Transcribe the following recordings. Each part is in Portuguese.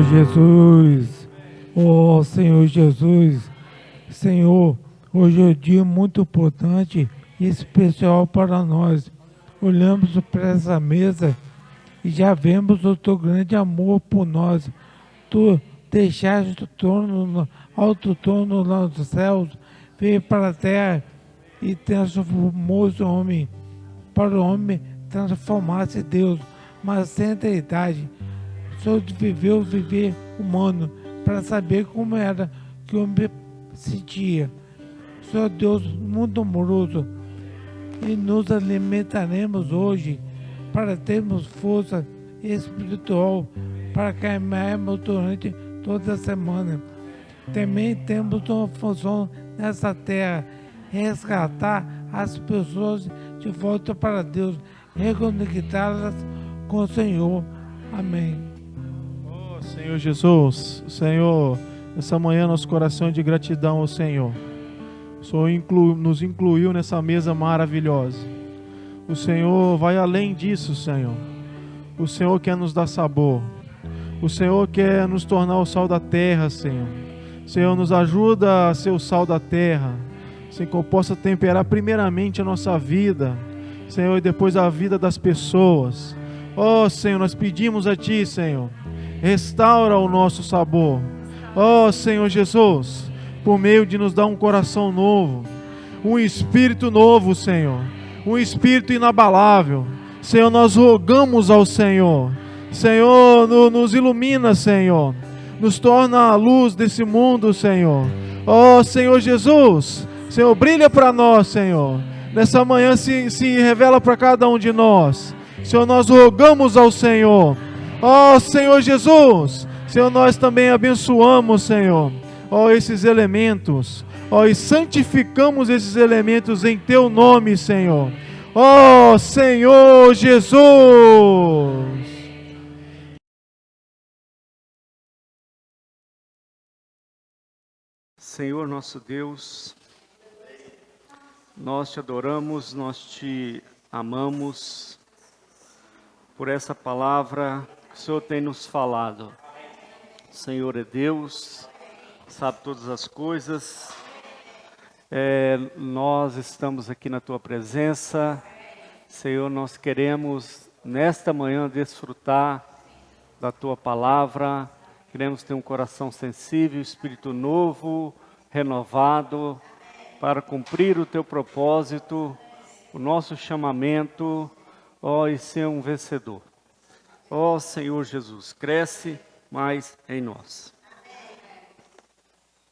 Senhor Jesus, oh Senhor Jesus, Senhor, hoje é um dia muito importante e especial para nós. Olhamos para essa mesa e já vemos o teu grande amor por nós. Tu deixaste o trono, alto trono lá nos céus, veio para a terra e transformou o homem, para o homem transformar-se Deus, mas sem a idade. Só viveu viver humano para saber como era que o homem sentia. Só Deus muito amoroso e nos alimentaremos hoje para termos força espiritual para caminharmos durante toda a semana. Também temos uma função nessa terra, resgatar as pessoas de volta para Deus, reconectá-las com o Senhor. Amém. Senhor Jesus, Senhor, essa manhã nosso coração é de gratidão ao Senhor. O Senhor nos incluiu nessa mesa maravilhosa. O Senhor vai além disso, Senhor. O Senhor quer nos dar sabor. O Senhor quer nos tornar o sal da terra, Senhor. Senhor, nos ajuda a ser o sal da terra. Senhor, que eu possa temperar primeiramente a nossa vida, Senhor, e depois a vida das pessoas. Oh, Senhor, nós pedimos a Ti, Senhor, restaura o nosso sabor. Oh, Senhor Jesus, por meio de nos dar um coração novo, um espírito novo, Senhor, um espírito inabalável. Senhor, nós rogamos ao Senhor. Senhor, nos ilumina, Senhor, nos torna a luz desse mundo, Senhor. Oh, Senhor Jesus, Senhor, brilha para nós, Senhor. Nessa manhã se revela para cada um de nós. Senhor, nós rogamos ao Senhor. Oh, Senhor Jesus, Senhor, nós também abençoamos, Senhor, oh, esses elementos, oh, e santificamos esses elementos em Teu nome, Senhor. Oh, Senhor Jesus. Senhor nosso Deus, nós Te adoramos, nós Te amamos por essa palavra que o Senhor tem nos falado. O Senhor é Deus, sabe todas as coisas. Nós estamos aqui na Tua presença. Senhor, nós queremos nesta manhã desfrutar da Tua palavra. Queremos ter um coração sensível, espírito novo, renovado, para cumprir o Teu propósito, o nosso chamamento, ó, e ser um vencedor. Ó, Senhor Jesus, cresce mais em nós.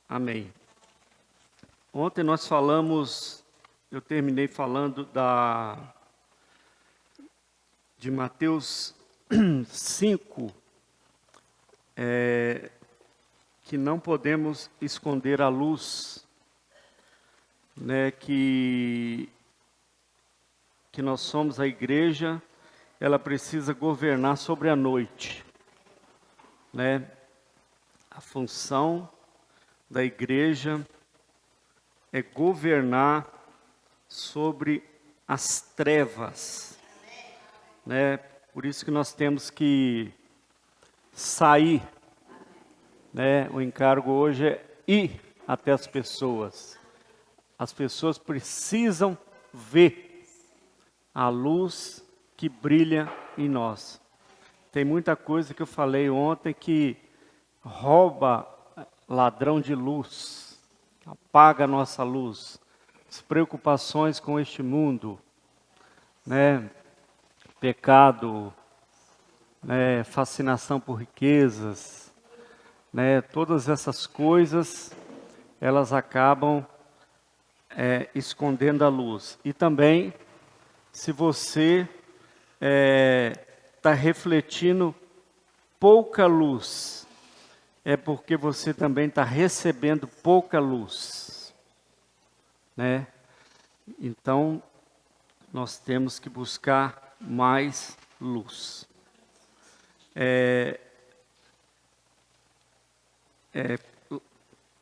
Amém. Ontem nós falamos, eu terminei falando de Mateus 5, que não podemos esconder a luz, né, que nós somos a igreja, ela precisa governar sobre a noite, né? A função da igreja é governar sobre as trevas, né? Por isso que nós temos que sair, né? O encargo hoje é ir até as pessoas. As pessoas precisam ver a luz que brilha em nós. Tem muita coisa que eu falei ontem que rouba, ladrão de luz, apaga a nossa luz, as preocupações com este mundo, né? Pecado, né? Fascinação por riquezas, né? Todas essas coisas, elas acabam escondendo a luz. E também, se você está refletindo pouca luz, é porque você também está recebendo pouca luz, né? Então, nós temos que buscar mais luz.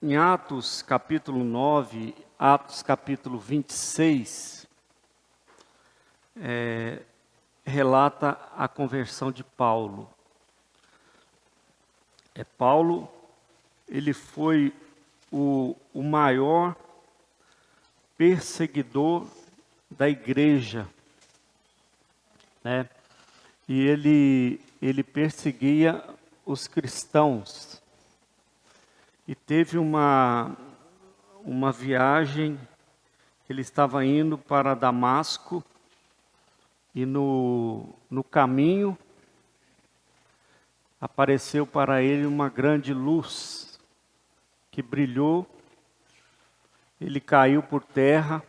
Em Atos capítulo 9, Atos capítulo 26, relata a conversão de Paulo. Paulo, ele foi o maior perseguidor da igreja, né? E ele perseguia os cristãos. E teve uma viagem, ele estava indo para Damasco, e no caminho apareceu para ele uma grande luz que brilhou. Ele caiu por terra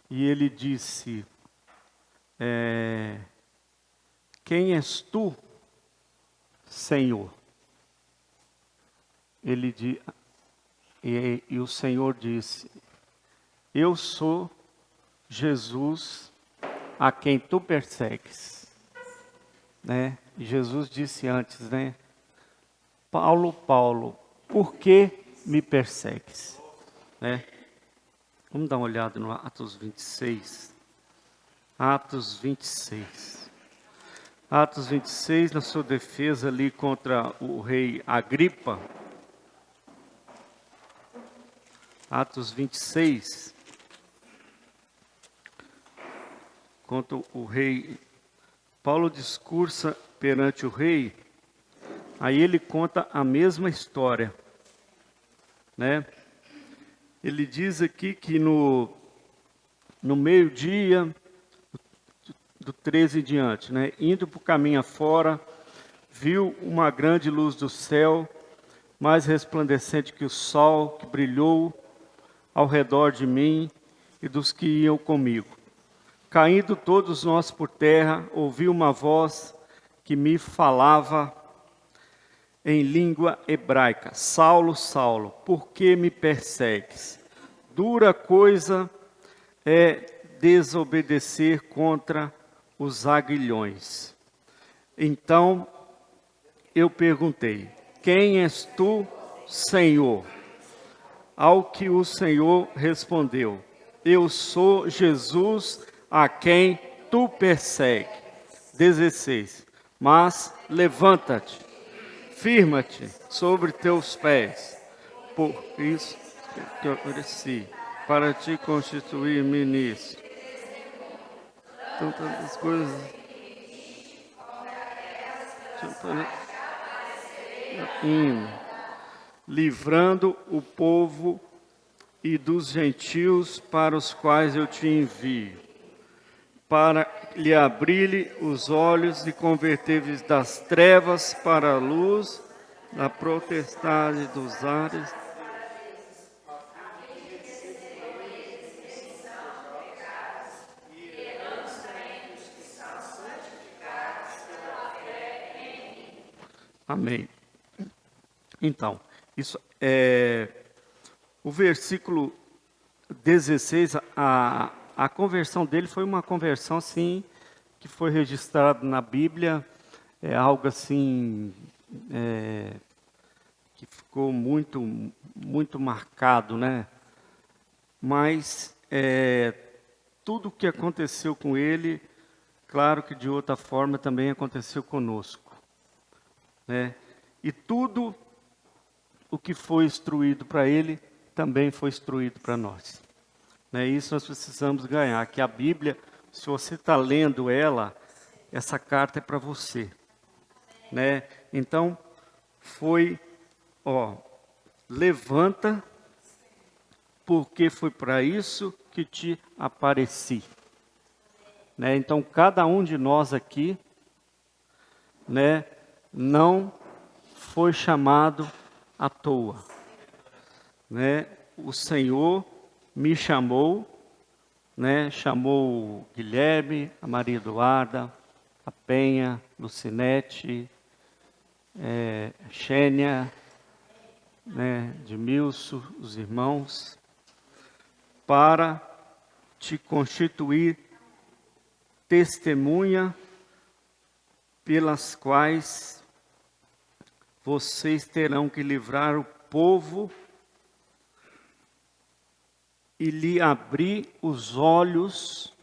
e ele disse: quem és tu, Senhor? E o Senhor disse: eu sou Jesus a quem tu persegues, né? E Jesus disse antes, né? Paulo, Paulo, por que me persegues? Né? Vamos dar uma olhada no Atos 26. Atos 26. Atos 26, na sua defesa ali contra o rei Agripa. Atos 26. Contra o rei. Paulo discursa perante o rei. Aí ele conta a mesma história, né? Ele diz aqui que no meio-dia, do 13 em diante, né? Indo por caminho afora, viu uma grande luz do céu, mais resplandecente que o sol, que brilhou ao redor de mim e dos que iam comigo. Caindo todos nós por terra, ouvi uma voz que me falava em língua hebraica: Saulo, Saulo, por que me persegues? Dura coisa é desobedecer contra os aguilhões. Então eu perguntei: quem és tu, Senhor? Ao que o Senhor respondeu: eu sou Jesus a quem tu persegues. 16. Mas levanta-te, firma-te sobre teus pés, por isso que eu ofereci, para te constituir ministro. Tantas coisas. Livrando o povo e dos gentios para os quais eu te envio, para lhe abrir os olhos e converter-vos das trevas para a luz, da potestade dos ares. Amém. Então, isso é o versículo 16, a conversão dele foi uma conversão assim que foi registrada na Bíblia, é algo assim que ficou muito marcado, né? Mas tudo o que aconteceu com ele, claro que de outra forma também aconteceu conosco, né? E tudo o que foi instruído para ele também foi instruído para nós, né? Isso nós precisamos ganhar, que a Bíblia, se você está lendo ela, essa carta é para você, né? Então, levanta, porque foi para isso que te apareci, né? Então, cada um de nós aqui, né, não foi chamado à toa, né? O Senhor me chamou, né? Chamou Guilherme, a Maria Eduarda, a Penha, Lucinete, Xênia, né? Edmilson, os irmãos, para te constituir testemunha pelas quais vocês terão que livrar o povo e lhe abrir os olhos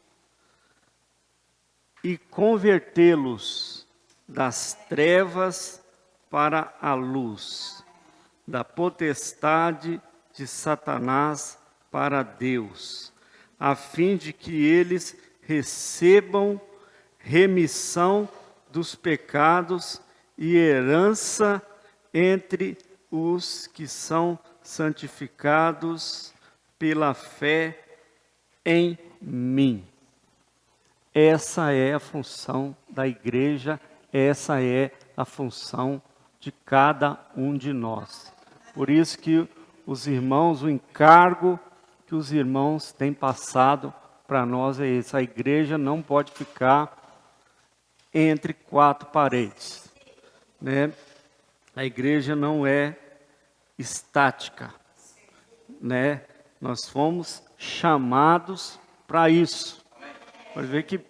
e convertê-los das trevas para a luz, da potestade de Satanás para Deus, a fim de que eles recebam remissão dos pecados e herança entre os que são santificados pela fé em mim. Essa é a função da igreja, essa é a função de cada um de nós. Por isso que os irmãos, o encargo que os irmãos têm passado para nós é esse: a igreja não pode ficar entre quatro paredes, né? A igreja não é estática, né? Nós fomos chamados para isso. Pode ver que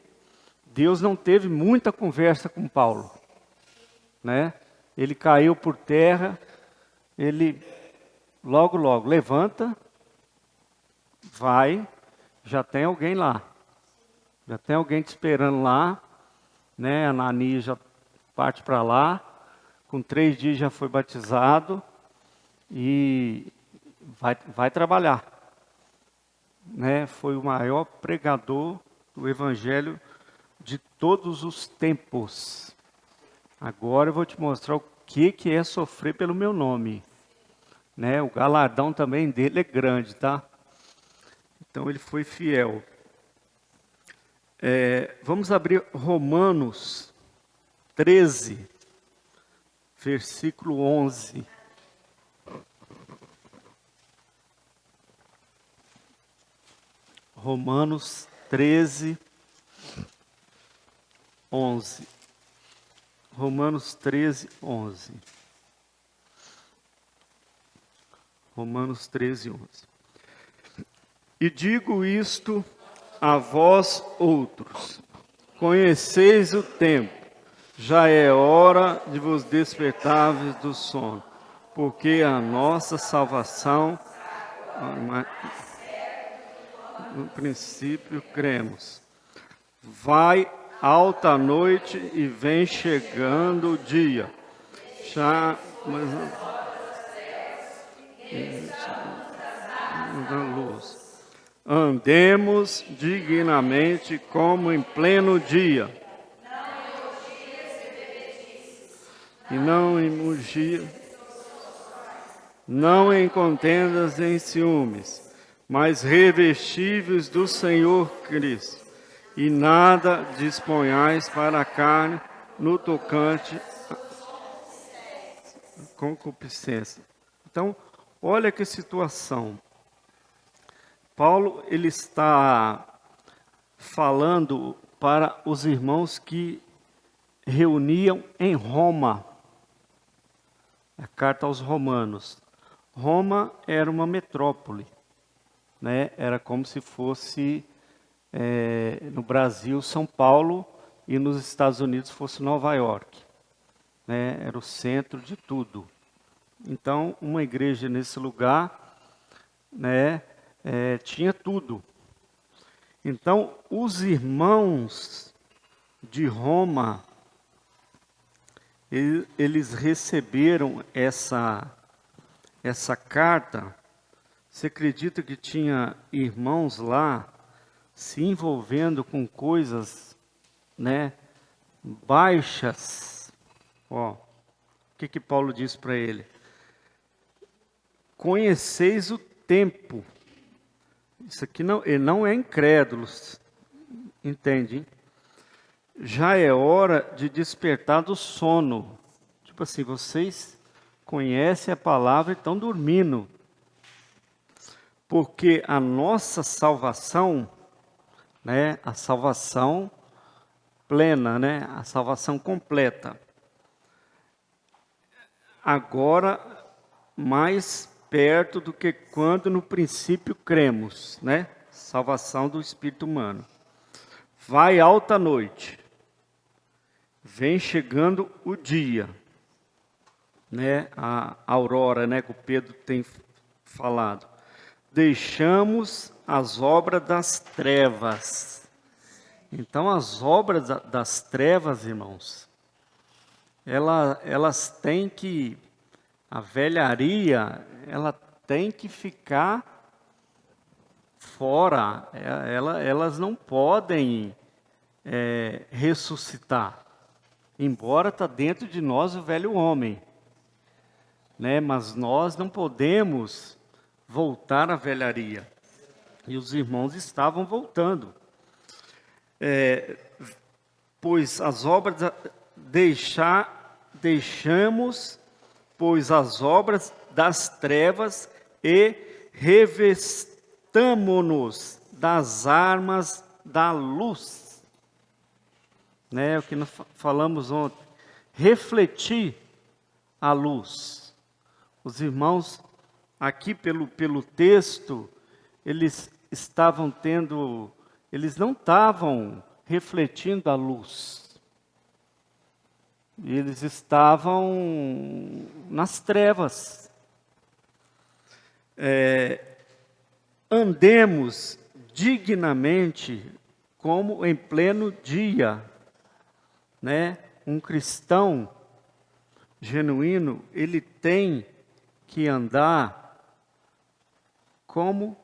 Deus não teve muita conversa com Paulo, né? Ele caiu por terra, ele logo levanta, vai, já tem alguém lá, já tem alguém te esperando lá, né? Ananias já parte para lá, com 3 dias já foi batizado e vai trabalhar, né? Foi o maior pregador do evangelho de todos os tempos. Agora eu vou te mostrar o que é sofrer pelo meu nome, né? O galardão também dele é grande, tá? Então ele foi fiel. Vamos abrir Romanos 13, versículo 11. Romanos 13, 11. Romanos 13, 11. Romanos 13, 11. E digo isto a vós outros: conheceis o tempo, já é hora de vos despertardes do sono, porque a nossa salvação, no princípio cremos. Vai alta noite e vem chegando o dia. Da luz. Andemos dignamente como em pleno dia. E não em mugia, não em contendas nem ciúmes, mas revestíveis do Senhor Cristo. E nada disponhais para a carne no tocante à concupiscência. Então, olha que situação. Paulo, ele está falando para os irmãos que reuniam em Roma. A carta aos Romanos. Roma era uma metrópole, né? Era como se fosse no Brasil São Paulo e nos Estados Unidos fosse Nova York, né? Era o centro de tudo. Então, uma igreja nesse lugar, né, tinha tudo. Então, os irmãos de Roma, eles receberam essa carta. Você acredita que tinha irmãos lá se envolvendo com coisas, né, baixas? Ó, o que Paulo diz para ele? Conheceis o tempo. Isso aqui ele não é incrédulo, entende? Hein? Já é hora de despertar do sono. Tipo assim, vocês conhecem a palavra e estão dormindo. Porque a nossa salvação, né, a salvação plena, né, a salvação completa, agora mais perto do que quando no princípio cremos, né? Salvação do espírito humano. Vai alta noite, vem chegando o dia, né? A aurora, né? Que o Pedro tem falado. Deixamos as obras das trevas. Então, as obras das trevas, irmãos, elas têm que, a velharia, ela tem que ficar fora, elas não podem ressuscitar, embora está dentro de nós o velho homem, né? Mas nós não podemos voltar à velharia, e os irmãos estavam voltando, pois as obras deixamos, pois as obras das trevas e revestamo-nos das armas da luz. Né? O que nós falamos ontem, refletir a luz. Os irmãos, aqui pelo texto, eles não estavam refletindo a luz. Eles estavam nas trevas. Andemos dignamente como em pleno dia, né? Um cristão genuíno, ele tem que andar como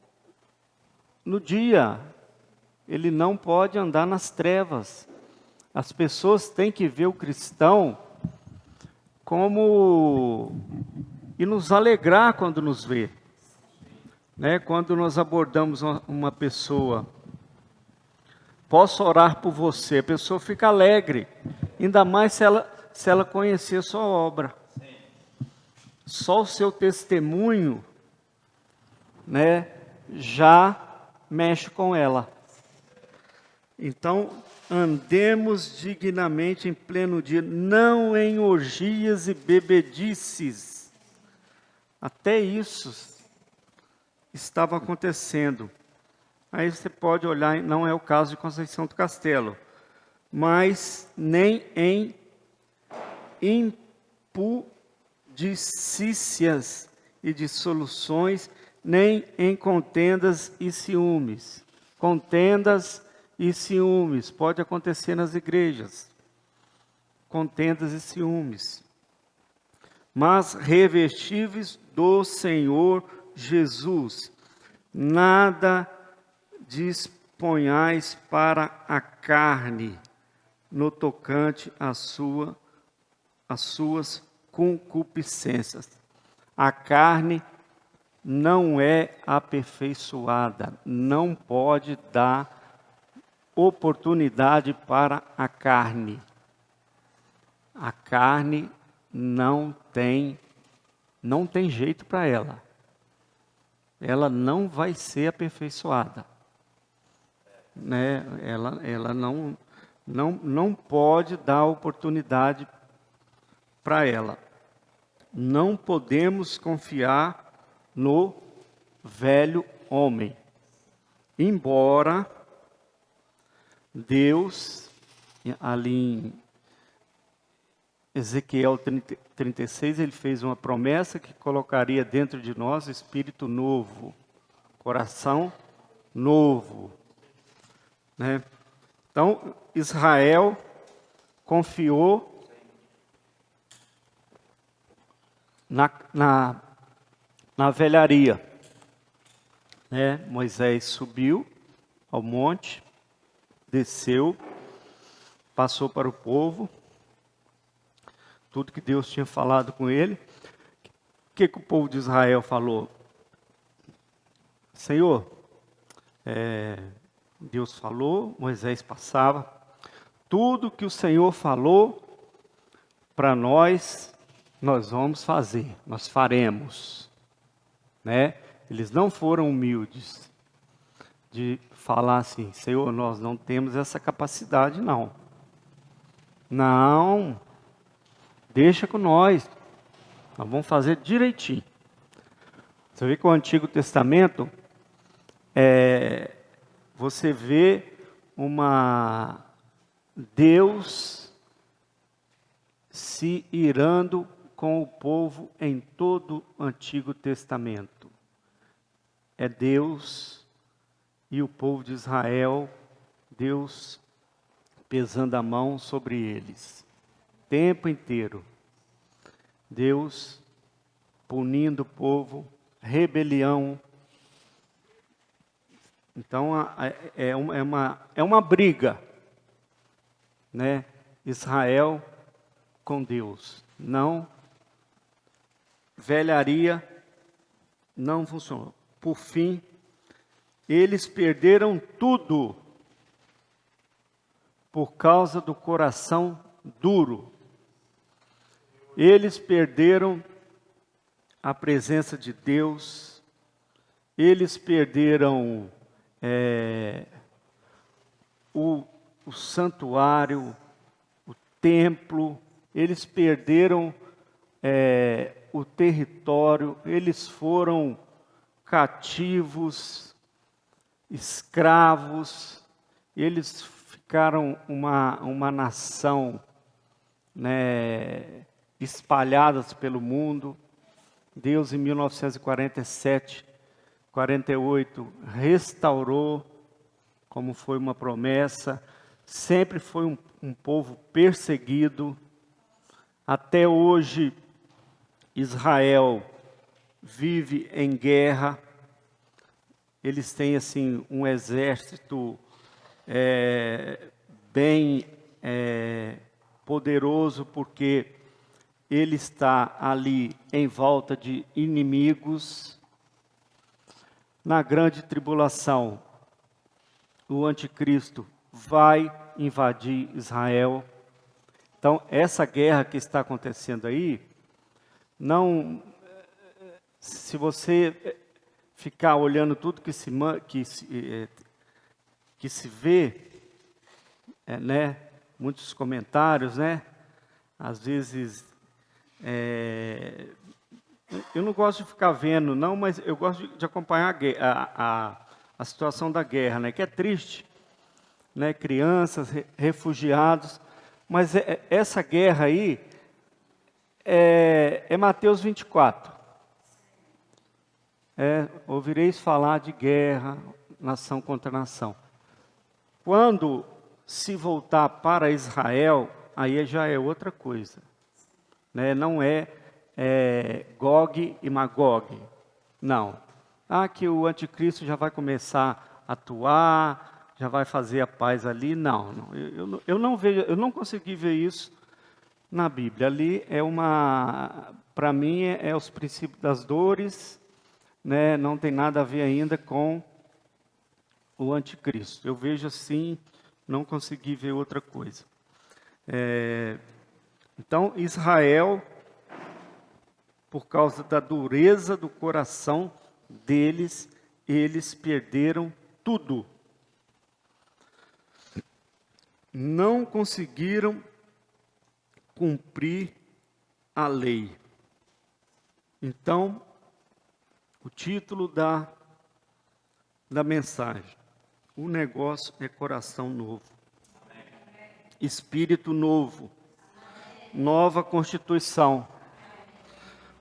no dia. Ele não pode andar nas trevas. As pessoas têm que ver o cristão como e nos alegrar quando nos vê, né? Quando nós abordamos uma pessoa, posso orar por você, a pessoa fica alegre, ainda mais se ela conhecer a sua obra. Só o seu testemunho, né, já mexe com ela. Então, andemos dignamente em pleno dia, não em orgias e bebedices. Até isso estava acontecendo. Aí você pode olhar, não é o caso de Conceição do Castelo, mas nem em impudicícias e dissoluções, nem em contendas e ciúmes. Contendas e ciúmes, pode acontecer nas igrejas. Contendas e ciúmes. Mas revestíveis do Senhor Jesus, nada disponhais para a carne, no tocante às suas concupiscências. A carne não é aperfeiçoada, não pode dar oportunidade para a carne. A carne não tem jeito para ela. Ela não vai ser aperfeiçoada, né? Ela não pode dar oportunidade para ela. Não podemos confiar no velho homem. Embora Deus, ali em Ezequiel 36, ele fez uma promessa que colocaria dentro de nós espírito novo, coração novo, né? Então, Israel confiou na velharia, né? Moisés subiu ao monte, desceu, passou para o povo, tudo que Deus tinha falado com ele. O que o povo de Israel falou? Senhor, Deus falou, Moisés passava, tudo que o Senhor falou para nós vamos fazer, nós faremos, né? Eles não foram humildes de falar assim, Senhor, nós não temos essa capacidade, não. Não, deixa com nós vamos fazer direitinho. Você vê que o Antigo Testamento, você vê Deus se irando com o povo em todo o Antigo Testamento. É Deus e o povo de Israel, Deus pesando a mão sobre eles. tempo inteiro. Deus punindo o povo, rebelião. Então é uma briga, né? Israel com Deus. Não, velharia não funcionou. Por fim, eles perderam tudo por causa do coração duro. Eles perderam a presença de Deus, eles perderam o santuário, o templo, eles perderam o território, eles foram cativos, escravos, eles ficaram uma nação, né, espalhadas pelo mundo. Deus, em 1947, 48, restaurou, como foi uma promessa. Sempre foi um povo perseguido. Até hoje, Israel vive em guerra. Eles têm assim um exército bem poderoso, porque ele está ali em volta de inimigos. Na grande tribulação, o anticristo vai invadir Israel. Então, essa guerra que está acontecendo aí, não, se você ficar olhando tudo que se vê, né, muitos comentários, né, às vezes, eu não gosto de ficar vendo, não, mas eu gosto de acompanhar a situação da guerra, né, que é triste, né, crianças, refugiados, mas essa guerra aí é Mateus 24. Ouvireis falar de guerra, nação contra nação. Quando se voltar para Israel, aí já é outra coisa, né? Não é Gog e Magog, não. Que o anticristo já vai começar a atuar, já vai fazer a paz ali, não. Eu não vejo, eu não consegui ver isso na Bíblia. Ali para mim é os princípios das dores, né? Não tem nada a ver ainda com o anticristo. Eu vejo assim, não consegui ver outra coisa. Então, Israel, por causa da dureza do coração deles, eles perderam tudo. Não conseguiram cumprir a lei. Então, o título da mensagem: o negócio é coração novo, espírito novo, nova constituição,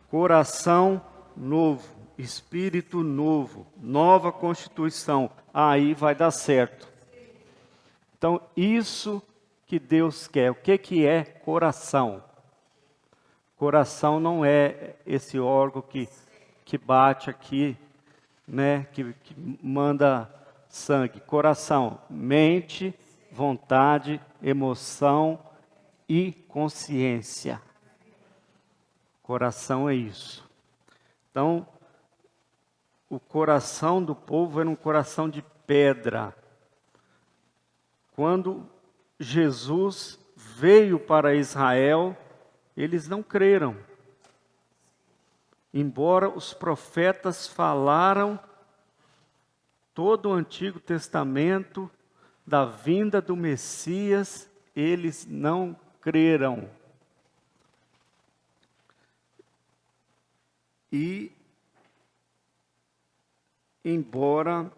coração novo, espírito novo, nova constituição. Aí vai dar certo. Então, isso que Deus quer. O que é coração? Coração não é esse órgão que bate aqui, né, que manda sangue. Coração, mente, vontade, emoção e consciência. Coração é isso. Então, o coração do povo era um coração de pedra. Quando Jesus veio para Israel, eles não creram. Embora os profetas falaram todo o Antigo Testamento da vinda do Messias, eles não creram. E, embora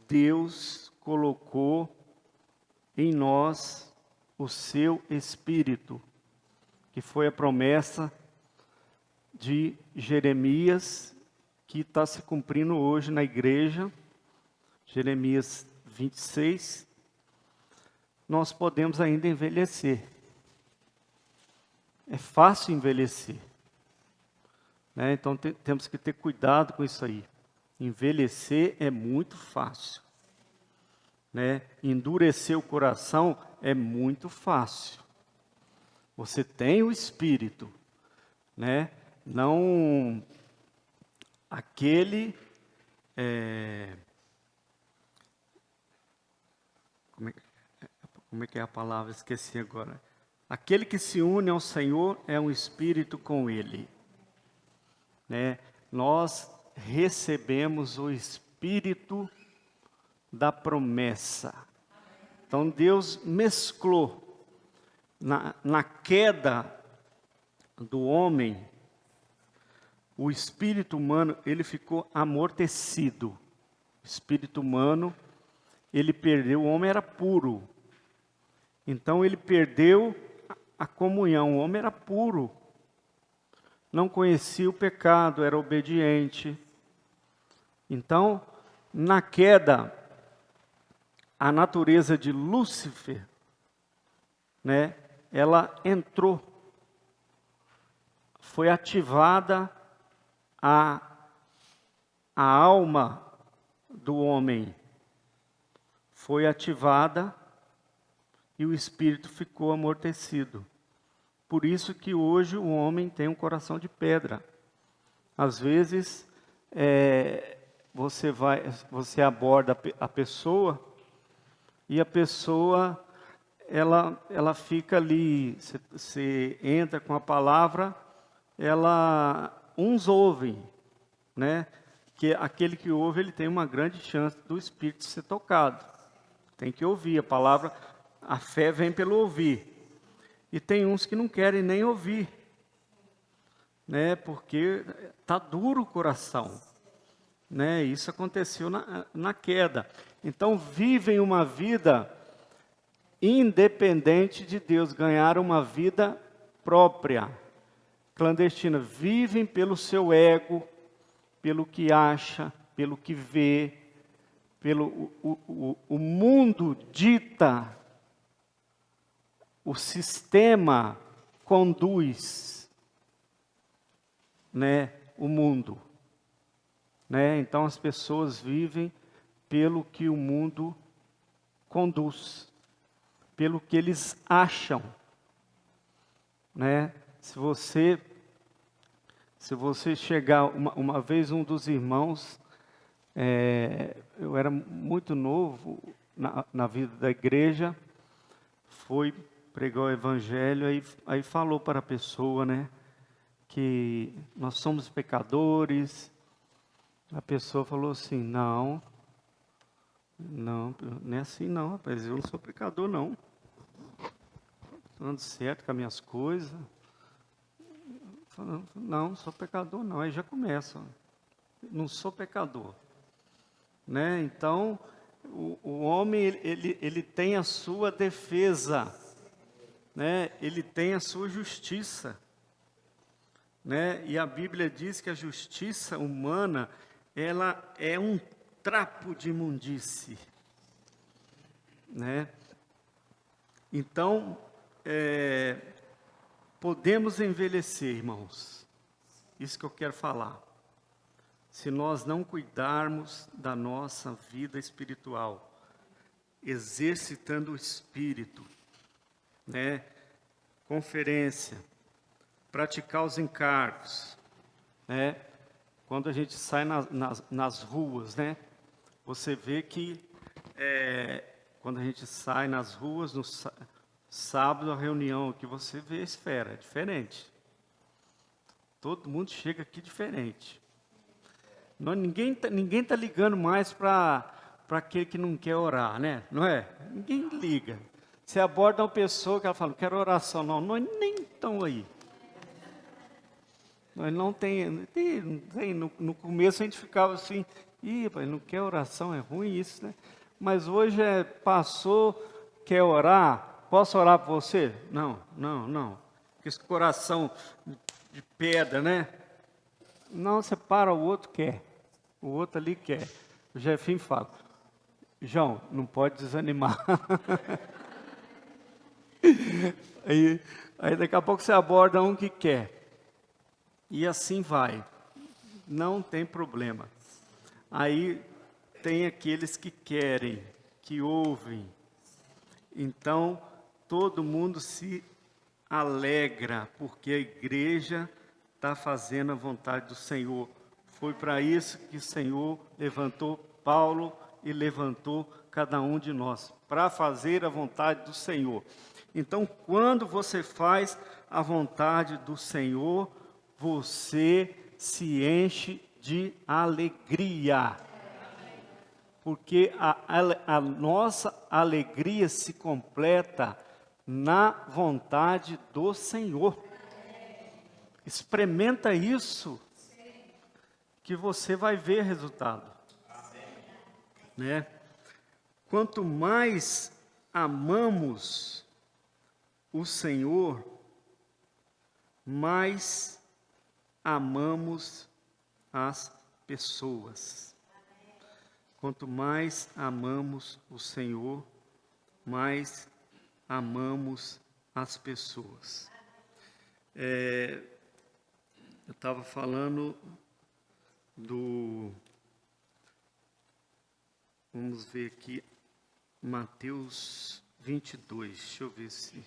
Deus colocou em nós o seu Espírito, que foi a promessa de Jeremias, que está se cumprindo hoje na igreja, Jeremias 26, nós podemos ainda envelhecer. é fácil envelhecer, né? Então temos que ter cuidado com isso aí. Envelhecer é muito fácil, né? Endurecer o coração é muito fácil. Você tem o Espírito, né? Não aquele como é que é a palavra? Esqueci agora. Aquele que se une ao Senhor é um espírito com Ele, né? Nós recebemos o Espírito da promessa. Então Deus mesclou na queda do homem, o espírito humano ele ficou amortecido. O espírito humano ele perdeu, o homem era puro. Então ele perdeu a comunhão, o homem era puro. Não conhecia o pecado, era obediente. Então, na queda, a natureza de Lúcifer, né, ela entrou. Foi ativada a alma do homem. Foi ativada e o espírito ficou amortecido. Por isso que hoje o homem tem um coração de pedra. Às vezes, você aborda a pessoa e a pessoa, ela fica ali, você entra com a palavra, uns ouvem, né? Que aquele que ouve, ele tem uma grande chance do Espírito ser tocado. Tem que ouvir a palavra, a fé vem pelo ouvir. E tem uns que não querem nem ouvir, né? Porque está duro o coração, né? Isso aconteceu na queda. Então vivem uma vida independente de Deus, ganharam uma vida própria, clandestina. Vivem pelo seu ego, pelo que acha, pelo que vê, pelo o mundo dita. O sistema conduz, né, o mundo, né? Então as pessoas vivem pelo que o mundo conduz, pelo que eles acham, né? Se você chegar uma vez, um dos irmãos, eu era muito novo na vida da igreja, foi pregar o evangelho, aí falou para a pessoa, né, que nós somos pecadores. A pessoa falou assim, não é assim não, rapaz, eu não sou pecador não. Estou andando certo com as minhas coisas. Falando, não sou pecador não, aí já começa, não sou pecador, né? Então, o homem, ele tem a sua defesa, né? Ele tem a sua justiça, né? E a Bíblia diz que a justiça humana, ela é um trapo de imundície, né? Então, podemos envelhecer, irmãos, isso que eu quero falar, se nós não cuidarmos da nossa vida espiritual, exercitando o espírito, né? Conferência, praticar os encargos, né? Quando a gente sai nas ruas, né? Você vê que quando a gente sai nas ruas, no sábado, a reunião que você vê a esfera, é diferente. Todo mundo chega aqui diferente. Ninguém tá ligando mais para aquele que não quer orar, né? Não é? Ninguém liga. Você aborda uma pessoa que ela fala, não quero oração, não. Nós nem estão aí. Nós não tem. No começo a gente ficava assim, pai, não quer oração, é ruim isso, né? Mas hoje passou, quer orar, posso orar por você? Não. Porque esse coração de pedra, né? Não, você para, o outro quer. O outro ali quer. O Jefinho fala, João, não pode desanimar. Aí daqui a pouco você aborda um que quer. E assim vai. Não tem problema. Aí tem aqueles que querem, que ouvem. Então, todo mundo se alegra, porque a igreja está fazendo a vontade do Senhor. Foi para isso que o Senhor levantou Paulo e levantou cada um de nós, para fazer a vontade do Senhor. Então, quando você faz a vontade do Senhor, você se enche de alegria. Porque a nossa alegria se completa na vontade do Senhor. Experimenta isso, que você vai ver resultado. Né? Quanto mais amamos o Senhor, mais amamos as pessoas. Quanto mais amamos o Senhor, mais amamos as pessoas. Eu estava falando vamos ver aqui, Mateus 22, deixa eu ver se...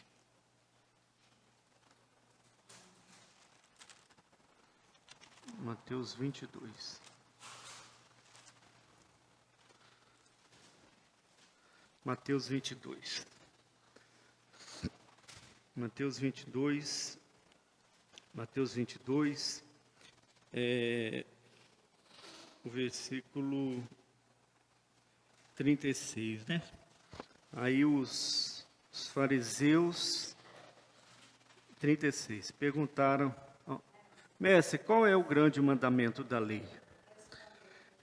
Mateus 22. Mateus 22. Mateus 22. Mateus 22. O versículo 36, né? Aí os fariseus, 36, perguntaram: Mestre, qual é o grande mandamento da lei?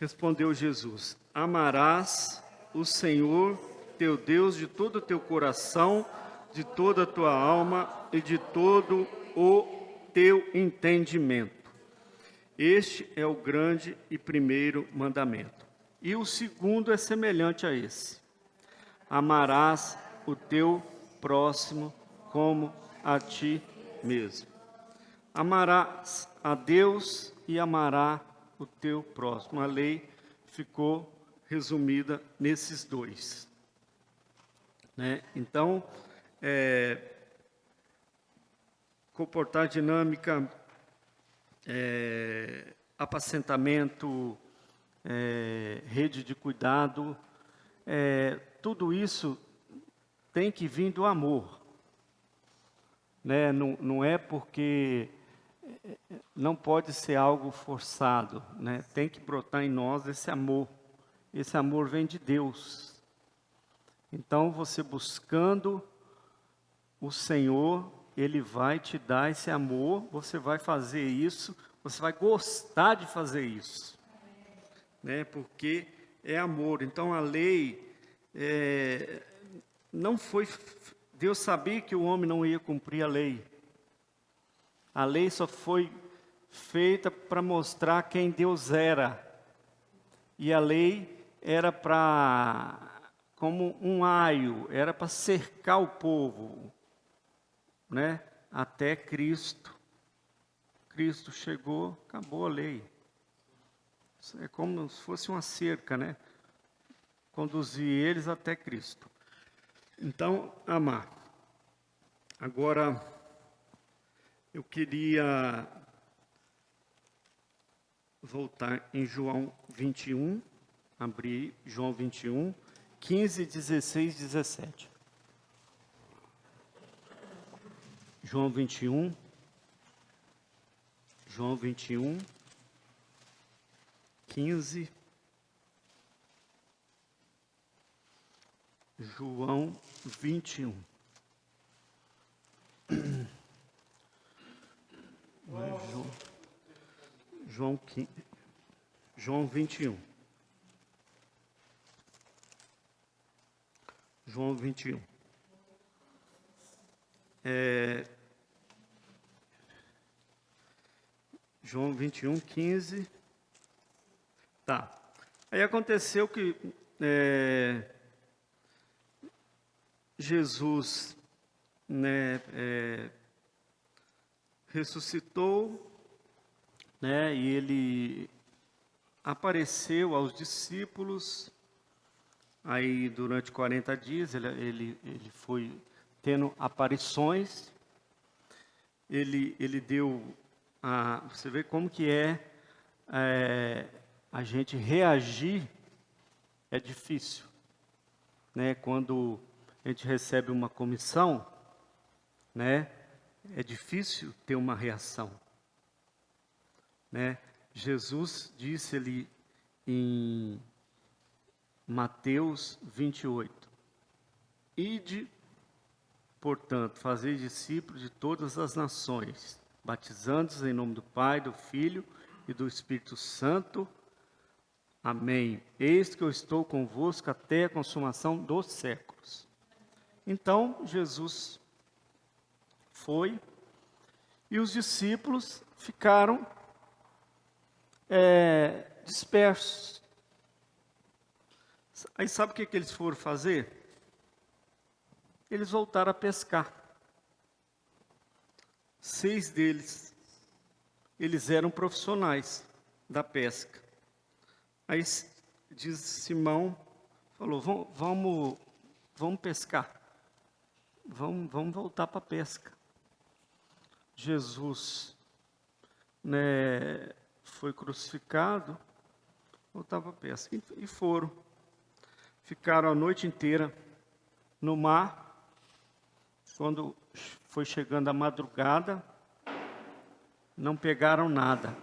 Respondeu Jesus: amarás o Senhor teu Deus de todo o teu coração, de toda a tua alma e de todo o teu entendimento. Este é o grande e primeiro mandamento. E o segundo é semelhante a esse: amarás o teu próximo como a ti mesmo. Amarás a Deus e amará o teu próximo. A lei ficou resumida nesses dois. Né? Então, comportar dinâmica, apacentamento, rede de cuidado, tudo isso tem que vir do amor. Né? Não é porque... não pode ser algo forçado, né? Tem que brotar em nós esse amor. Esse amor vem de Deus. Então, você buscando o Senhor, Ele vai te dar esse amor, você vai fazer isso, você vai gostar de fazer isso. Né? Porque é amor. Então, a lei não foi... Deus sabia que o homem não ia cumprir a lei. A lei só foi feita para mostrar quem Deus era. E a lei era como um aio, era para cercar o povo, né? Até Cristo. Cristo chegou, acabou a lei. É como se fosse uma cerca, né? Conduzir eles até Cristo. Então, amar. Agora... eu queria voltar em João 21, abrir João 21, 15, 16, 17. João 21, João 21, 15, João 21. João 21. João 21. João 21, 15. Tá. Aí aconteceu que Jesus, né, ressuscitou, né? E ele apareceu aos discípulos. Aí durante 40 dias ele foi tendo aparições. Ele deu você vê como que a gente reagir é difícil, né? Quando a gente recebe uma comissão, né? É difícil ter uma reação, né? Jesus disse ali em Mateus 28, ide, portanto, fazei discípulos de todas as nações, batizando-os em nome do Pai, do Filho e do Espírito Santo. Amém. Eis que eu estou convosco até a consumação dos séculos. Então, Jesus foi e os discípulos ficaram dispersos. Aí sabe o que eles foram fazer? Eles voltaram a pescar. 6 deles, eles eram profissionais da pesca. Aí diz Simão, falou, vamos pescar. Vamos voltar para a pesca. Jesus, né, foi crucificado, voltava para a pesca. E foram. Ficaram a noite inteira no mar. Quando foi chegando a madrugada, não pegaram nada.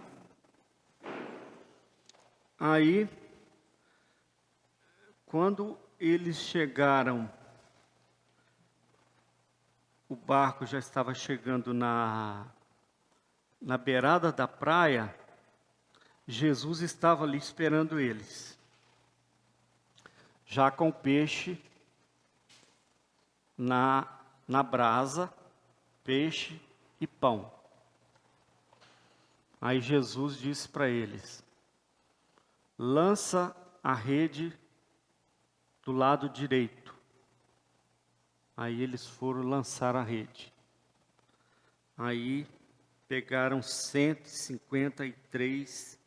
Aí, quando eles chegaram, o barco já estava chegando na beirada da praia, Jesus estava ali esperando eles, já com o peixe na brasa, peixe e pão. Aí Jesus disse para eles, lança a rede do lado direito. Aí eles foram lançar a rede. Aí pegaram 153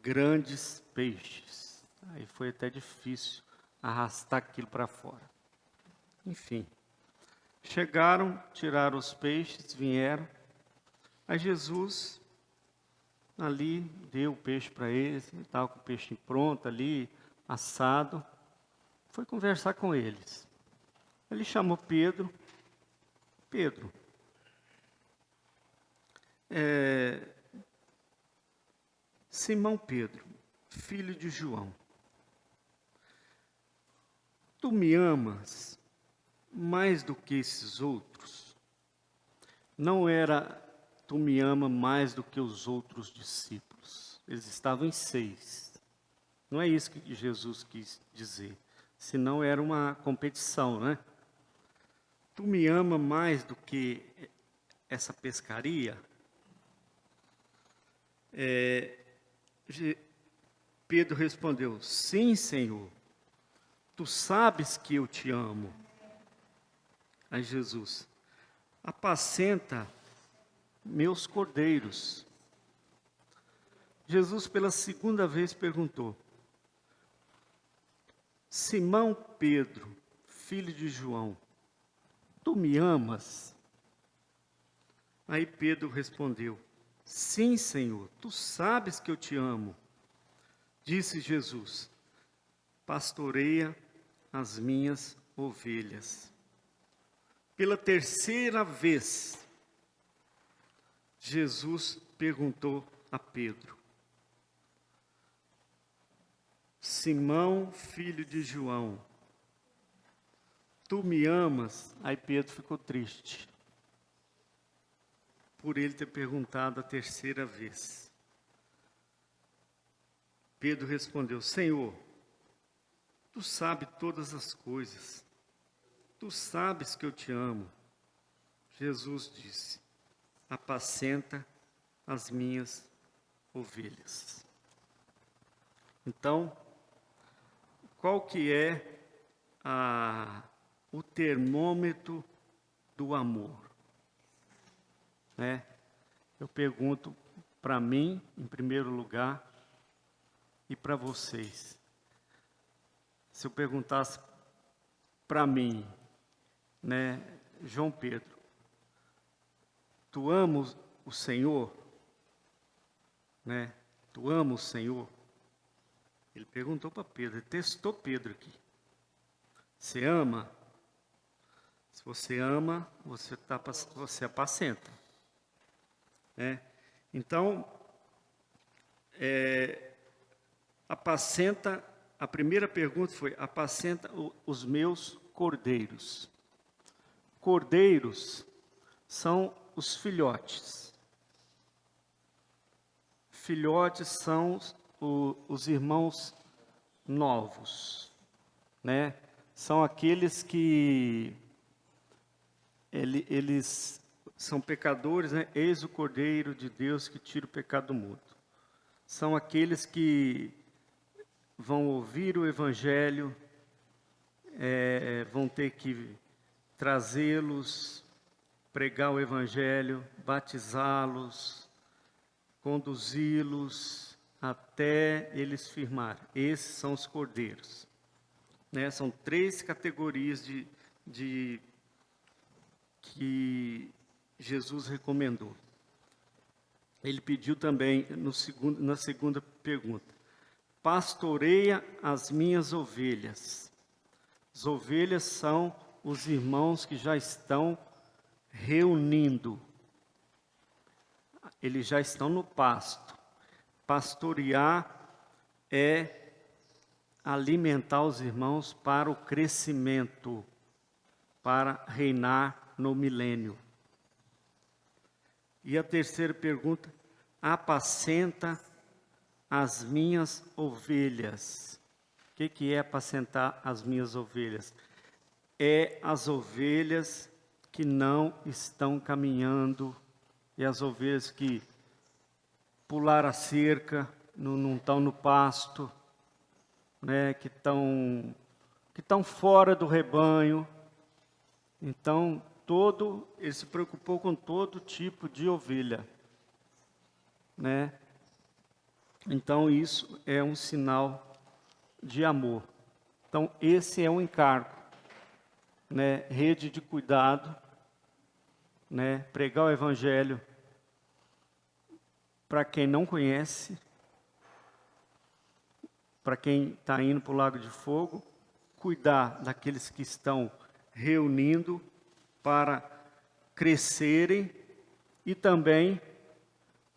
grandes peixes. Aí foi até difícil arrastar aquilo para fora. Enfim, chegaram, tiraram os peixes, vieram. Aí Jesus ali deu o peixe para eles, estava com o peixe pronto ali, assado. Foi conversar com eles. Ele chamou Pedro. Pedro, Simão Pedro, filho de João, tu me amas mais do que esses outros? Não era tu me ama mais do que os outros discípulos. Eles estavam em 6. Não é isso que Jesus quis dizer. Senão era uma competição, né? Tu me ama mais do que essa pescaria? Pedro respondeu, sim, Senhor. Tu sabes que eu te amo. Aí Jesus, apacenta meus cordeiros. Jesus pela segunda vez perguntou, Simão Pedro, filho de João, tu me amas? Aí Pedro respondeu, sim, Senhor, tu sabes que eu te amo. Disse Jesus, pastoreia as minhas ovelhas. Pela terceira vez, Jesus perguntou a Pedro, Simão, filho de João, tu me amas? Aí Pedro ficou triste, por ele ter perguntado a terceira vez. Pedro respondeu, Senhor, tu sabes todas as coisas, tu sabes que eu te amo. Jesus disse, apacenta as minhas ovelhas. Então, qual que é o termômetro do amor? né? Eu pergunto para mim, em primeiro lugar, e para vocês. Se eu perguntasse para mim, né, João Pedro, tu amas o Senhor? Né? Tu amas o Senhor? Ele perguntou para Pedro, ele testou Pedro aqui. Você ama? Se você ama, você apacenta. Né? Então, apacenta, a primeira pergunta foi, apacenta os meus cordeiros. Cordeiros são os filhotes. Filhotes são os irmãos novos, né? São aqueles que eles são pecadores, né? Eis o Cordeiro de Deus que tira o pecado do mundo. São aqueles que vão ouvir o Evangelho, vão ter que trazê-los, pregar o Evangelho, batizá-los, conduzi-los até eles firmarem. Esses são os cordeiros. Né? São 3 categorias que Jesus recomendou. Ele pediu também, na segunda pergunta, pastoreia as minhas ovelhas. As ovelhas são os irmãos que já estão reunindo. Eles já estão no pasto. Pastorear é alimentar os irmãos para o crescimento, para reinar no milênio. E a terceira pergunta, apacenta as minhas ovelhas. O que é apacentar as minhas ovelhas? É as ovelhas que não estão caminhando, e as ovelhas que pularam a cerca, não estão no pasto, né, que estão fora do rebanho. Então, ele se preocupou com todo tipo de ovelha, né? Então, isso é um sinal de amor. Então, esse é um encargo, né? Rede de cuidado, né? Pregar o Evangelho para quem não conhece, para quem está indo para o Lago de Fogo, cuidar daqueles que estão reunindo para crescerem e também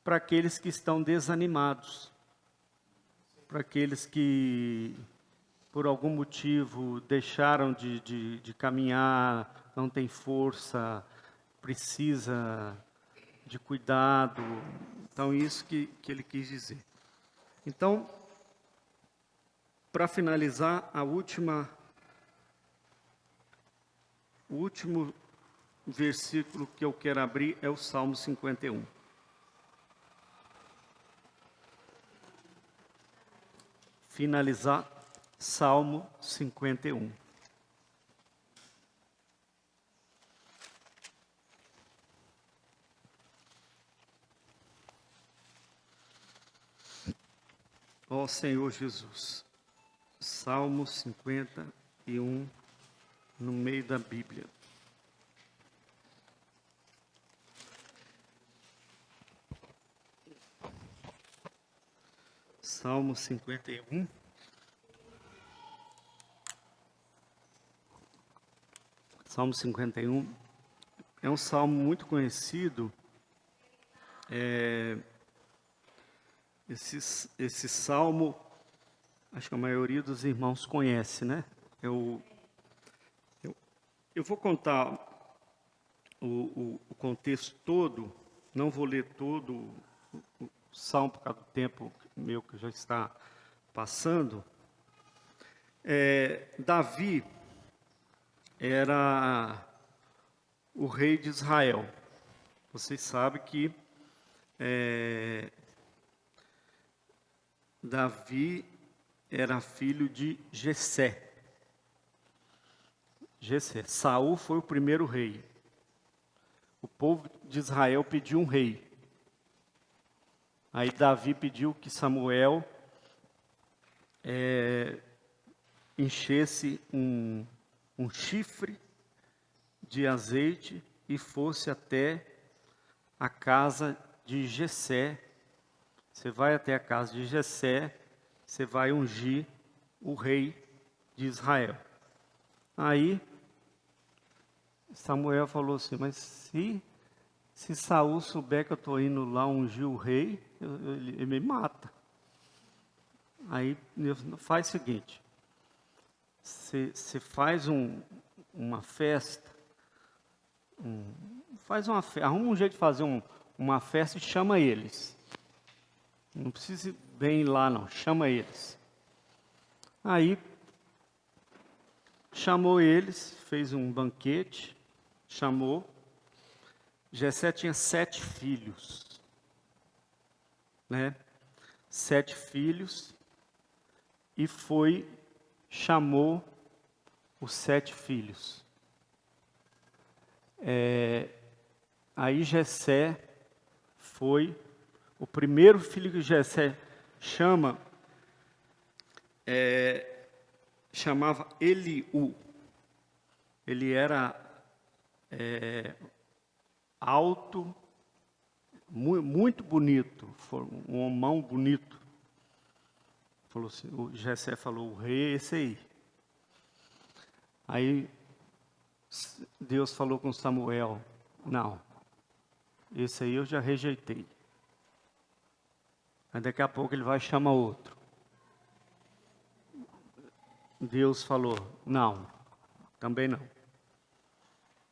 para aqueles que estão desanimados, para aqueles que por algum motivo deixaram de caminhar, não tem força, precisa de cuidado. Então, isso que ele quis dizer. Então, para finalizar, o último versículo que eu quero abrir é o Salmo 51. Finalizar, Salmo 51. Ó Senhor Jesus, Salmo 51, no meio da Bíblia. Salmo 51. Salmo 51 é um salmo muito conhecido. Esse salmo, acho que a maioria dos irmãos conhece, né? Eu vou contar o contexto todo, não vou ler todo o salmo por causa do tempo meu que já está passando. Davi era o rei de Israel. Vocês sabem que Davi era filho de Jessé. Saul foi o primeiro rei. O povo de Israel pediu um rei. Aí Davi pediu que Samuel enchesse um chifre de azeite e fosse até a casa de Jessé. Você vai até a casa de Jessé, você vai ungir o rei de Israel. Aí Samuel falou assim, mas se Saul souber que eu estou indo lá ungir o rei, ele me mata. Aí faz o seguinte, você faz uma festa, arruma um jeito de fazer uma festa e chama eles. Não precisa bem ir lá não, chama eles. Aí chamou eles, fez um banquete, chamou. Jessé tinha 7 filhos, né? 7 filhos, e chamou os 7 filhos. Aí Jessé o primeiro filho que Jessé chamava Eliú. Ele era alto, muito bonito, um homão bonito. Falou assim, o Jessé falou, o rei é esse aí. Aí Deus falou com Samuel, não, esse aí eu já rejeitei. Aí daqui a pouco ele vai chamar outro. Deus falou, não, também não.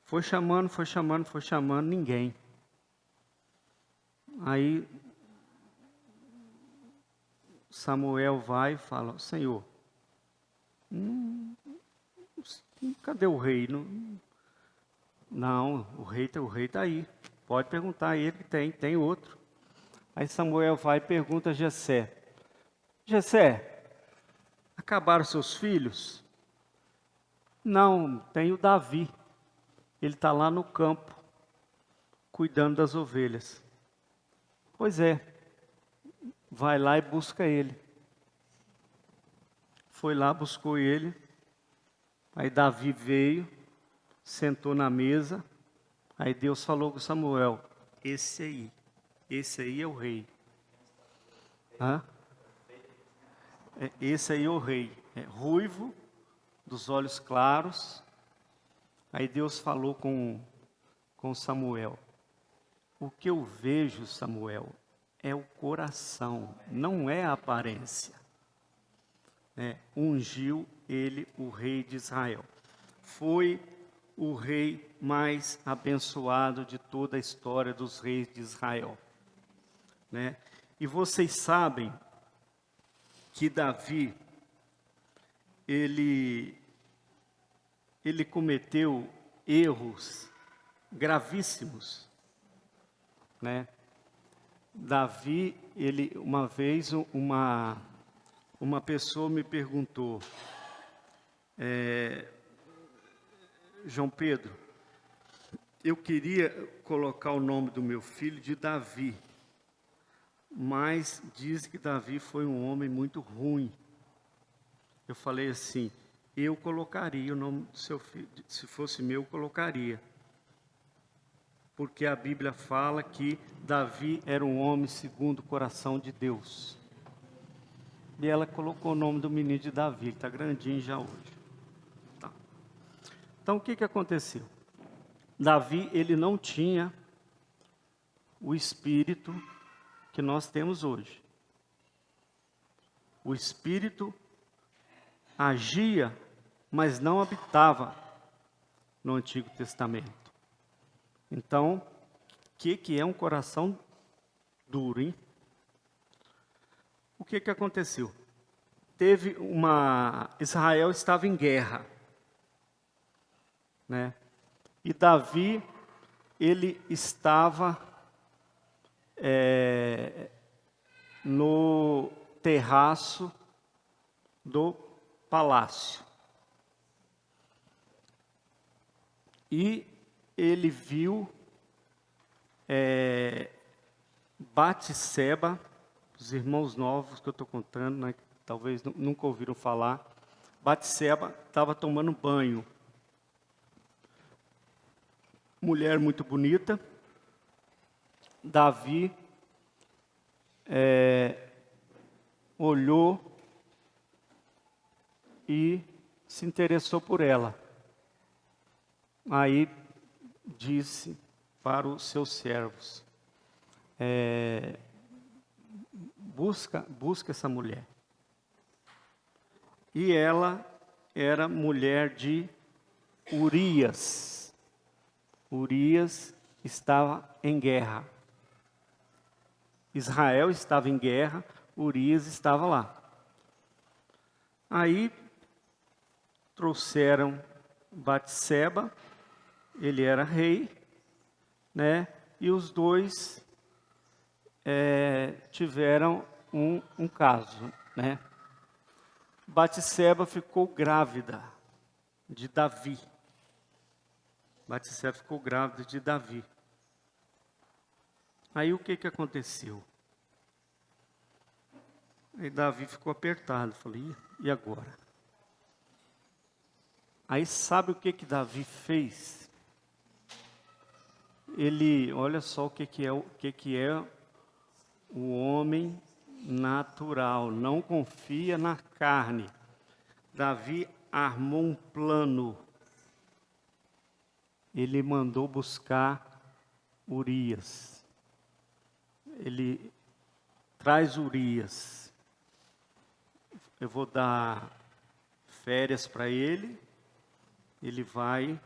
Foi chamando, ninguém. Aí Samuel vai e fala, Senhor, cadê o rei? Não, o rei está aí. Pode perguntar a ele que tem outro. Aí Samuel vai e pergunta a Jessé, Jessé, acabaram seus filhos? Não, tem o Davi. Ele está lá no campo, cuidando das ovelhas. Pois é, vai lá e busca ele. Foi lá, buscou ele. Aí Davi veio, sentou na mesa. Aí Deus falou com Samuel, esse aí é o rei. Esse aí é o rei. Ruivo, dos olhos claros. Aí Deus falou com Samuel. O que eu vejo, Samuel, é o coração, não é a aparência. Ungiu ele o rei de Israel. Foi o rei mais abençoado de toda a história dos reis de Israel. E vocês sabem que Davi, ele cometeu erros gravíssimos, Davi, uma vez uma pessoa me perguntou, João Pedro, eu queria colocar o nome do meu filho de Davi, mas diz que Davi foi um homem muito ruim. Eu falei assim, eu colocaria o nome do seu filho, se fosse meu, eu colocaria. Porque a Bíblia fala que Davi era um homem segundo o coração de Deus. E ela colocou o nome do menino de Davi, ele está grandinho já hoje. Tá. Então o que aconteceu? Davi, ele não tinha o espírito que nós temos hoje. O espírito agia, mas não habitava no Antigo Testamento. Então, o que é um coração duro, hein? O que aconteceu? Israel estava em guerra, E Davi, ele estava no terraço do palácio. E ele viu Batseba, os irmãos novos que eu estou contando, né, talvez nunca ouviram falar. Batseba estava tomando banho. Mulher muito bonita. Davi olhou e se interessou por ela. Aí disse para os seus servos, busca essa mulher. E ela era mulher de Urias. Urias estava em guerra. Israel estava em guerra, Urias estava lá. Aí trouxeram Batseba, ele era rei, né? E os dois tiveram um caso, né? Batseba ficou grávida de Davi. Batseba ficou grávida de Davi. Aí o que aconteceu? Aí Davi ficou apertado, falei, e agora? Aí sabe o que Davi fez? Ele, olha só o que é o homem natural, não confia na carne. Davi armou um plano. Ele mandou buscar Urias. Ele traz Urias. Eu vou dar férias para ele. Ele vai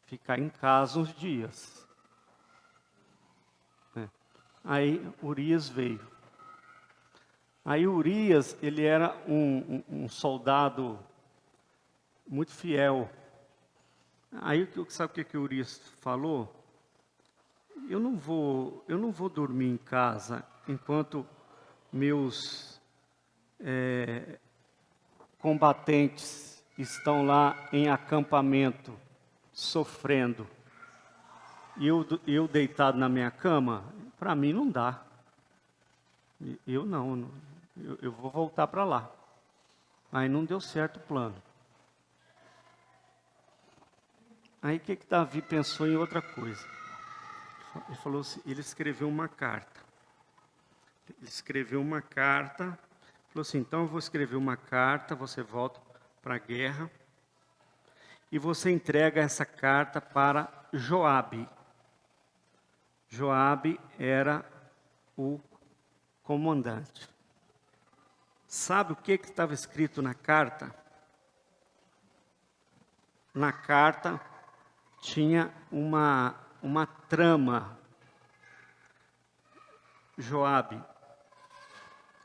ficar em casa uns dias. Aí Urias veio. Aí Urias, ele era um soldado muito fiel. Aí sabe o que Urias falou? Eu não vou dormir em casa enquanto meus combatentes estão lá em acampamento, sofrendo. E eu deitado na minha cama, para mim não dá. Eu vou voltar para lá. Aí não deu certo o plano. Aí o que Davi pensou em outra coisa? Ele falou assim, ele escreveu uma carta. Falou assim, então eu vou escrever uma carta, você volta para a guerra, e você entrega essa carta para Joabe. Joabe era o comandante. Sabe o que estava escrito na carta? Na carta tinha uma trama. Joabe,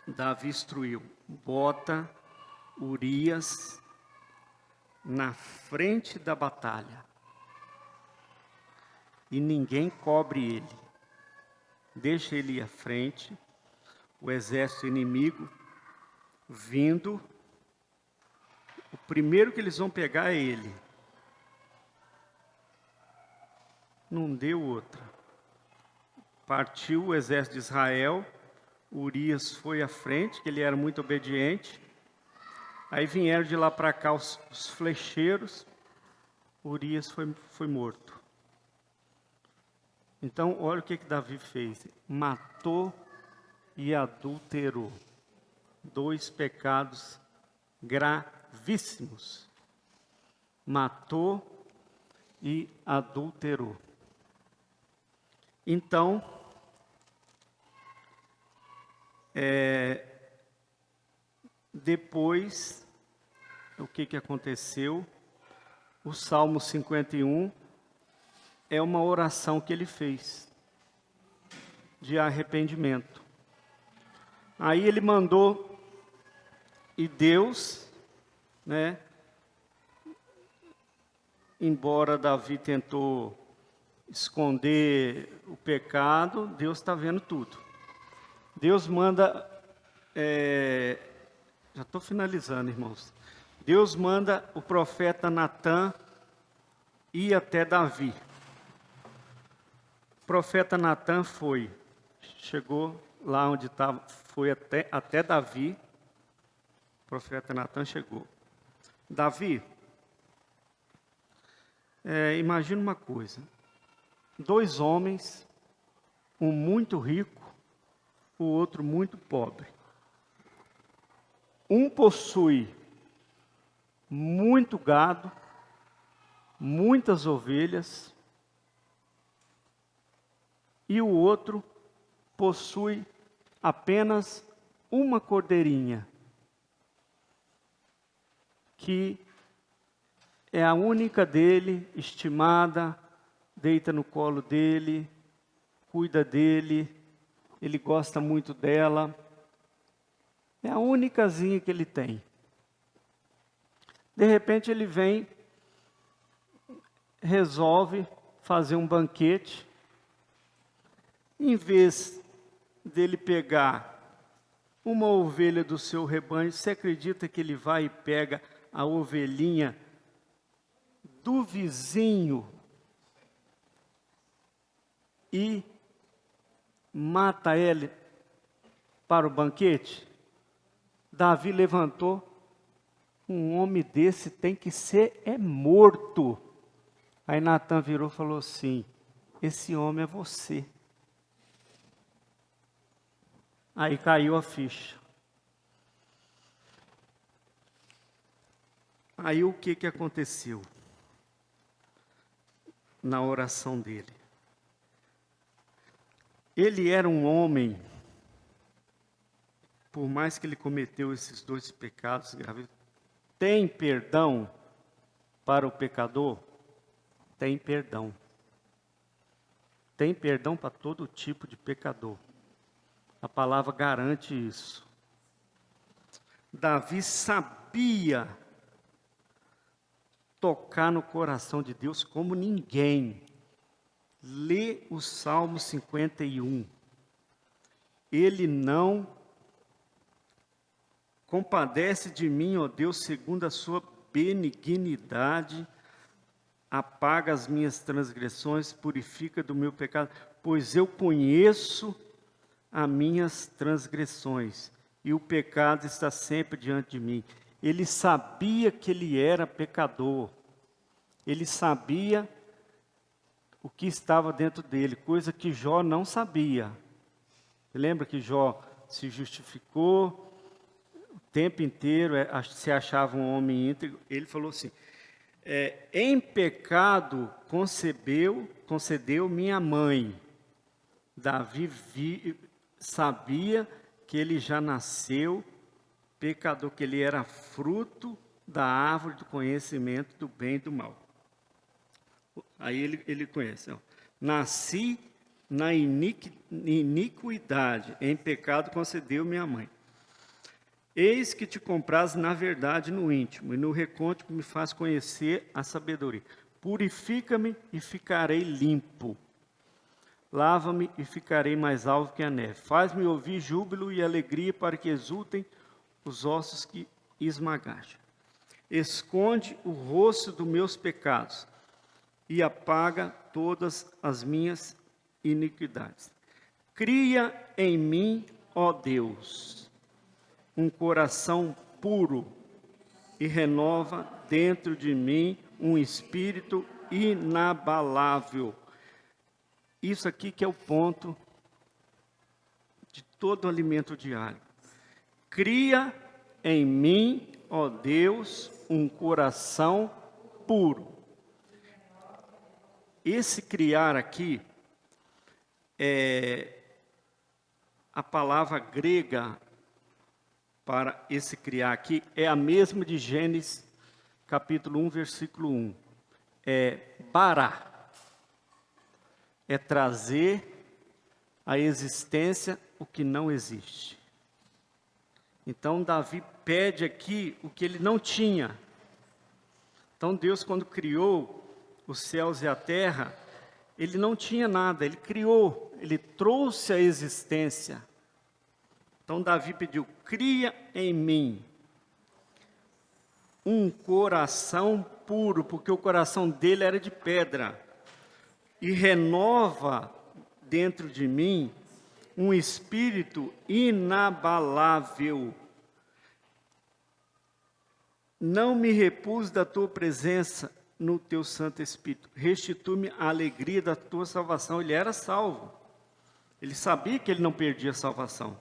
Davi instruiu, bota Urias na frente da batalha e ninguém cobre ele. Deixa ele ir à frente, o exército inimigo vindo, o primeiro que eles vão pegar é ele. Não deu outra. Partiu o exército de Israel, Urias foi à frente, que ele era muito obediente. Aí vieram de lá para cá os flecheiros, Urias foi morto. Então, olha o que Davi fez. Matou e adulterou. 2 pecados gravíssimos. Matou e adulterou. Então, depois, o que aconteceu? O Salmo 51 é uma oração que ele fez de arrependimento. Aí ele mandou, e Deus, né, embora Davi tentou esconder o pecado, Deus está vendo tudo. Deus manda, já estou finalizando, irmãos. Deus manda o profeta Natã ir até Davi. O profeta Natã foi, chegou lá onde estava, foi até Davi, o profeta Natan chegou. Davi, imagina uma coisa, 2 homens, um muito rico, o outro muito pobre. Um possui muito gado, muitas ovelhas, e o outro possui apenas uma cordeirinha, que é a única dele, estimada, deita no colo dele, cuida dele, ele gosta muito dela. É a únicazinha que ele tem. De repente ele vem, resolve fazer um banquete. Em vez dele pegar uma ovelha do seu rebanho, você acredita que ele vai e pega a ovelhinha do vizinho e mata ele para o banquete? Davi levantou, um homem desse tem que ser morto. Aí Natan virou e falou assim, esse homem é você. Aí caiu a ficha. Aí o que aconteceu na oração dele? Ele era um homem, por mais que ele cometeu esses 2 pecados graves, tem perdão para o pecador? Tem perdão. Tem perdão para todo tipo de pecador. A palavra garante isso. Davi sabia tocar no coração de Deus como ninguém. Lê o Salmo 51. Ele não compadece de mim, ó Deus, segundo a sua benignidade, apaga as minhas transgressões, purifica do meu pecado, pois eu conheço as minhas transgressões, e o pecado está sempre diante de mim. Ele sabia que ele era pecador, ele sabia o que estava dentro dele, coisa que Jó não sabia. Lembra que Jó se justificou, o tempo inteiro se achava um homem íntegro? Ele falou assim, em pecado concedeu minha mãe. Davi sabia que ele já nasceu pecador, que ele era fruto da árvore do conhecimento do bem e do mal. Aí ele conhece, ó. Nasci na iniquidade, em pecado concedeu minha mãe. Eis que te compraz na verdade no íntimo, e no recôndito me faz conhecer a sabedoria. Purifica-me e ficarei limpo. Lava-me e ficarei mais alvo que a neve. Faz-me ouvir júbilo e alegria, para que exultem os ossos que esmagaste. Esconde o rosto dos meus pecados e apaga todas as minhas iniquidades. Cria em mim, ó Deus, um coração puro e renova dentro de mim um espírito inabalável. Isso aqui que é o ponto de todo alimento diário. Cria em mim, ó Deus, um coração puro. Esse criar aqui, a palavra grega para esse criar aqui, é a mesma de Gênesis, capítulo 1, versículo 1. Bará. É trazer à existência o que não existe. Então, Davi pede aqui o que ele não tinha. Então, Deus, quando criou os céus e a terra, ele não tinha nada, ele criou, ele trouxe à existência. Então, Davi pediu, cria em mim um coração puro, porque o coração dele era de pedra, e renova dentro de mim um espírito inabalável. Não me repus da tua presença no teu Santo Espírito. Restitui-me a alegria da tua salvação. Ele era salvo. Ele sabia que ele não perdia a salvação.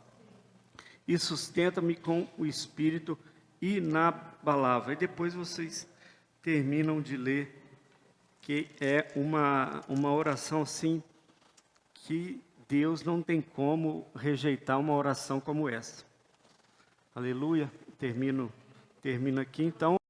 E sustenta-me com o espírito inabalável. E depois vocês terminam de ler, que é uma oração assim, que Deus não tem como rejeitar uma oração como essa. Aleluia. Termino aqui então.